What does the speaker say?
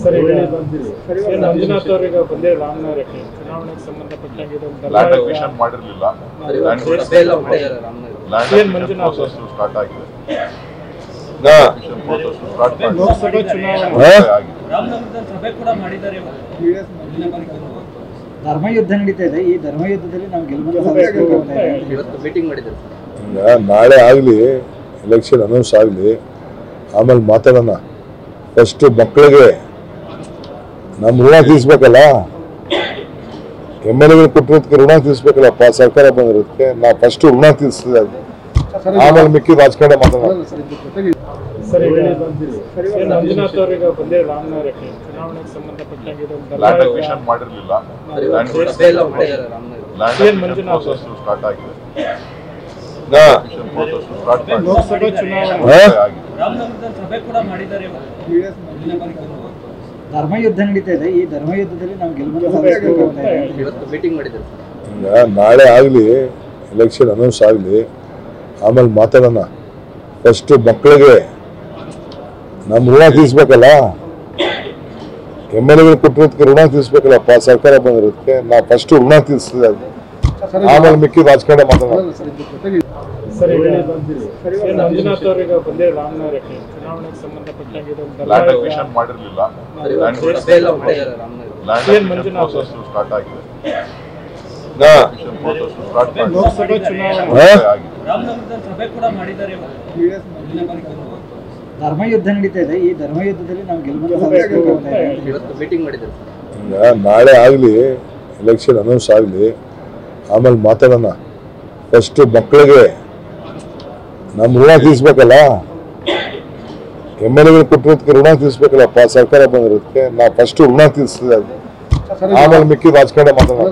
Sir Manjunath ಅವರಿಗೆ ಬಂದೇ ರಾಮನಗರಕ್ಕೆ ಚುನಾವಣೆಗೆ ಸಂಬಂಧಪಟ್ಟಂಗೆ ವಿಷನ್ ಮಾಡಿರಲಿಲ್ಲ. ಮಂಜುನಾಥ್ ಸ್ಟಾರ್ಟ್ ಆಗಿದೆ. ಲೋಕಸಭೆ ಚುನಾವಣೆ ಧರ್ಮಯುದ್ಧ ನಡೀತಾ ಇದೆ. ಈ ಧರ್ಮಯುದ್ಧದಲ್ಲಿ ನಾವು ಮೀಟಿಂಗ್ ಮಾಡಿದ್ದಾರೆ. ನಾಳೆ ಆಗಲಿ, ಎಲೆಕ್ಷನ್ ಅನೌನ್ಸ್ ಆಗಲಿ, ಆಮೇಲೆ ಮಾತಾಡೋಣ. ಫಸ್ಟ್ ಮಕ್ಕಳಿಗೆ ನಮ್ಮ ಋಣ ತೀರಿಸ್ಬೇಕಲ್ಲ, MLA ಕೊಟ್ಟಿರೋದಕ್ಕೆ ಋಣ ತೀರಿಸ್ಬೇಕಲ್ಲಪ್ಪ. ಸರ್ಕಾರ ಬಂದಿರೋದಕ್ಕೆ ನಾವು ಫಸ್ಟ್ ಋಣ ತೀರಿಸಿದೆ, ಆಮೇಲೆ ಮಿಕ್ಕಿ ರಾಜಕಾರಣ ಮಾತಾಡೋಣ. ಸರ್ ಮಂಜುನಾಥ್ ಅವರಿಗೆ ಬಂದೇ ರಾಮನಗರಕ್ಕೆ ಚುನಾವಣೆಗೆ ಸಂಬಂಧಪಟ್ಟಂಗೆ ವಿಷನ್ ಮಾಡಿರಲಿಲ್ಲ. ಮಂಜುನಾಥ್ ಸ್ಟಾರ್ಟ್ ಆಗಿದೆ. ಲೋಕಸಭೆ ಚುನಾವಣೆ ಧರ್ಮಯುದ್ಧ ನಡೀತಾ ಇದೆ. ಈ ಧರ್ಮಯುದ್ಧದಲ್ಲಿ ನಾವು ಮೀಟಿಂಗ್ ಮಾಡಿದ್ದಾರೆ. ನಾಳೆ ಆಗಲಿ, ಎಲೆಕ್ಷನ್ ಅನೌನ್ಸ್ ಆಗಲಿ, ಆಮೇಲೆ ಮಾತಾಡೋಣ. ಫಸ್ಟ್ ಮಕ್ಕಳಿಗೆ ನಮ್ಮ ಋಣ ತೀರಿಸ್ಬೇಕಲ್ಲ, MLA ಕೊಟ್ಟಿರೋದಕ್ಕೆ ಋಣ ತೀರಿಸ್ಬೇಕಲ್ಲಪ್ಪ. ಸರ್ಕಾರ ಬಂದಿರೋದಕ್ಕೆ ನಾವು ಫಸ್ಟ್ ಋಣ ತೀರಿಸಿದೆ, ಆಮೇಲೆ ಮಿಕ್ಕಿ ರಾಜಕಾರಣ ಮಾತಾಡೋಣ. ಸರ್ ಮಂಜುನಾಥ್ ಅವರಿಗೆ ಬಂದೇ ರಾಮನಗರಕ್ಕೆ ಚುನಾವಣೆಗೆ ಸಂಬಂಧಪಟ್ಟಂಗೆ ವಿಷನ್ ಮಾಡಿರಲಿಲ್ಲ. ಮಂಜುನಾಥ್ ಸ್ಟಾರ್ಟ್ ಆಗಿದೆ. ಲೋಕಸಭೆ ಚುನಾವಣೆ ಧರ್ಮಯುದ್ಧ ನಡೀತಾ ಇದೆ. ಈ ಧರ್ಮಯುದ್ಧದಲ್ಲಿ ನಾವು ಮೀಟಿಂಗ್ ಮಾಡಿದ್ದಾರೆ. ನಾಳೆ ಆಗಲಿ, ಎಲೆಕ್ಷನ್ ಅನೌನ್ಸ್ ಆಗಲಿ, ಆಮೇಲೆ ಮಾತಾಡೋಣ. ಫಸ್ಟ್ ಮಕ್ಕಳಿಗೆ ನಮ್ಮ ಋಣ ತೀರಿಸ್ಬೇಕಲ್ಲ, MLA ಕೊಟ್ಟಿರೋದಕ್ಕೆ ಋಣ ತೀರಿಸ್ಬೇಕಲ್ಲಪ್ಪ. ಸರ್ಕಾರ ಬಂದಿರೋದಕ್ಕೆ ನಾವು ಫಸ್ಟ್ ಋಣ ತೀರಿಸಿದೆ, ಆಮೇಲೆ ಮಿಕ್ಕಿ ರಾಜಕಾರಣ ಮಾತಾಡೋಣ.